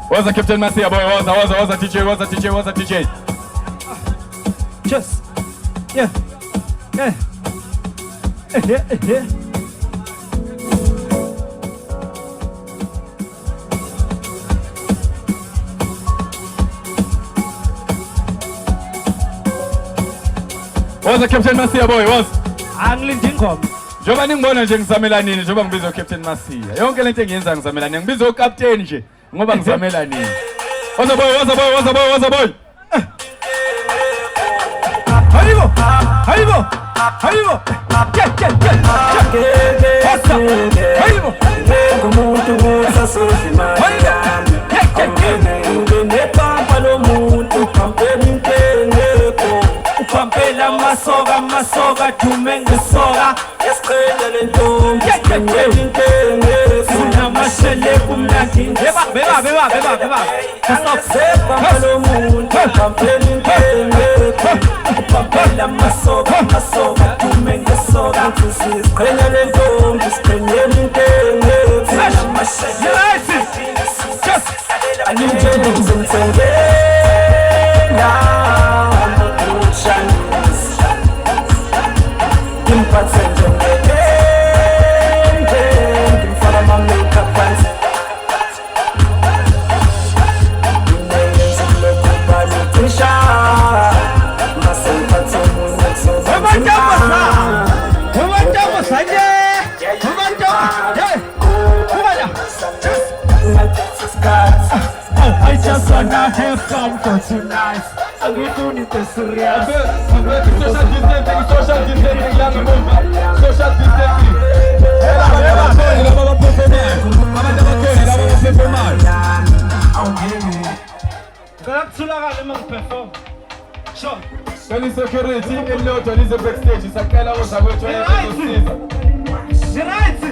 What's the Captain Masia boy? What's the DJ? What's the DJ? What's the DJ? Just, yeah. What's the Captain Masia boy? What's? Anglinding kom. Njoba ningibona nje ngisamela nini njoba ngibizwa Captain Masia. Yonke lento engiyenza ngisamela nini. Ngibizwa uCaptain nje ngoba ngisamela nini. What's the boy? Haribo. Haribo. Kumuntu musasoshima. Ngene pampa lo muntu kampeni ngeko. Ukampela masoga tumengesoga. Yesqela lentombi kampeni ngeko. Sina mashele kumnandi. Beba. Pampa lo muntu kampeni ngeko. Ukampela masoga tumengesoga. Sina lentombi kampeni ngeko. Sina mashele. I need James and Tangena Emotions Impacts and Tangena For my makeup and Names of local politician Myself at I just wanna have fun for tonight. I'm doing it serious. Social distancing, young woman. Social distancing. Perform. Sure. Kani security elilodwa lize backstage saqala uzakwethu ayesiza. Right.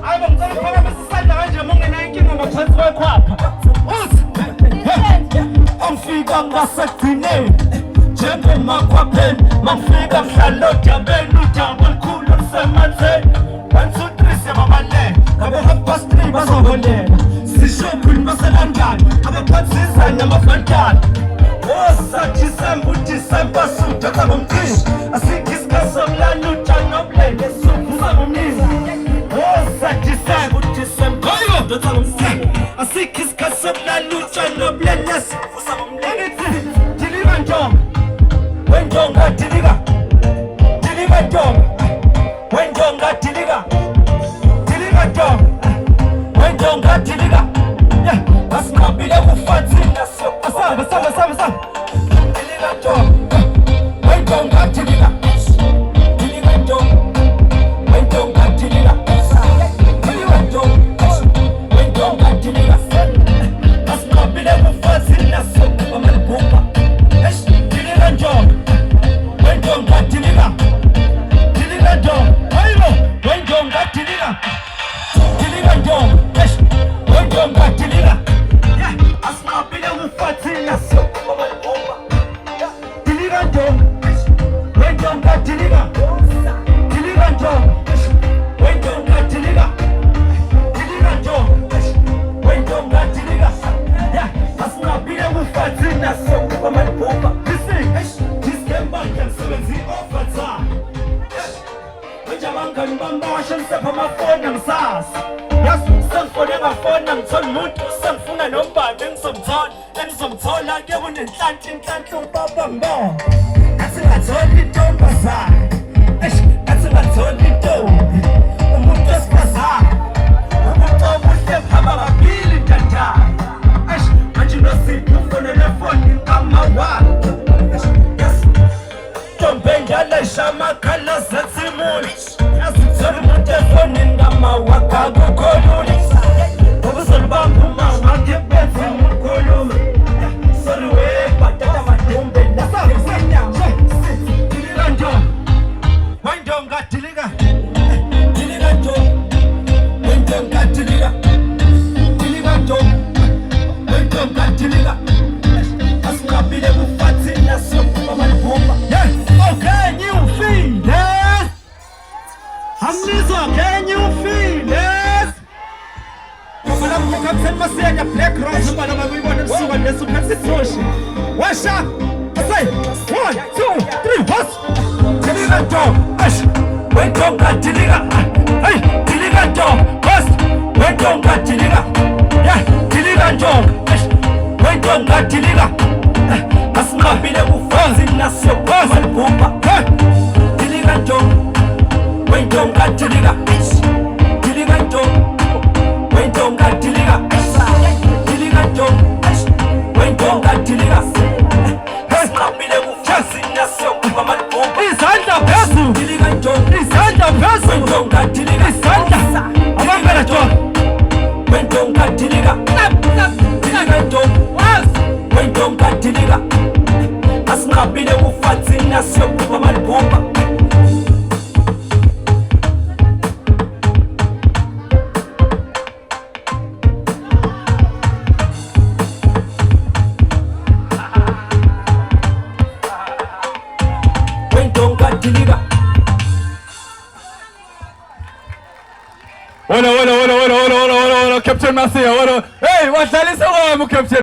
Hayi ngicela ukuphakamisa isandla kanje mongena inkinga ngaphansi kwekhwapha. Angifika ngasedineni njengemakhwapheni mangifika mhlalo jabeni ujambo olukhulu olusemanzeni 1 2 3 siyababale ngabe half-past 3 bazoholela sishophi baselangani abaphathisa namafantana osathi December suthatha ngomqishi asikho isikhaso mlalo ujanobulele sukuza ngomnizi osathi December suthatha ngomqishi asikho isikhaso mlalo ujanobulele sukuza ngomnizi diliva njonga wenjonga diliva njonga wenjonga diliva njonga wenjonga diliva asinqabile kufathi naso asaba diliva njonga wenjonga diliva njonga wenjonga diliva njonga wenjonga diliva asinqabile kufathi naso amalibhubha diliva njonga wenjonga diliva njonga hayibo wenjonga diliva njonga wenjonga diliva asinqabile kufathi naso amalibhubha diliva njonga wenjonga diliva njonga wenjonga diliva njonga wenjonga diliva asinqabile kufathi naso amalibhubha December ngiyasebenza i-overtime Njabangani bambasha ngisepha amafoni angisasi Yazi sengifone ngafona ngithola umuntu sengifuna nombani engizomthola ke kunenhlanhla ubaba mbona Ngathi ngathola intombazane ngathi ngathola intombi umuntu esifazane umuntu omuhle phaba kabili ntantayo manje nosiphi ufonele foni kamawa Tombengala makhala zathimuli Yazithola umuntu efonini ngamawaka kukhululi Ubuzolibamba uma wakhe benzi umkhulumi Sorry we batata madumbe Diliga njonga Wenjonga diliga Diliga njonga Wenjonga diliga Diliga njonga Wenjonga diliga Asinqabile kufathi naso amalibhubha Can you feel it? Hamnizwa, can you feel it? Kenya Black Rose noma noma uyibona ebusuku nje super situation washa say 1 2 3 was Dilika dog ash wentonga dilika hey Dilika dog was wentonga dilika yeah Dilika dog ash wentonga dilika asimabile kufanzi nasyo was bumba Dilika dog wentonga dilika Dilika dog wentonga dilika Dilika dog wentonga dilika asimabile kufanzi nasyo bumba Isanda pesu Dilika dog Isanda pesu wentonga dilika Isanda abangela dog wentonga dilika Dilika dog was wentonga dilika asimabile kufanzi nasyo bumba Wala Captain Masia, wala. Hey, wadlalisa kwami Captain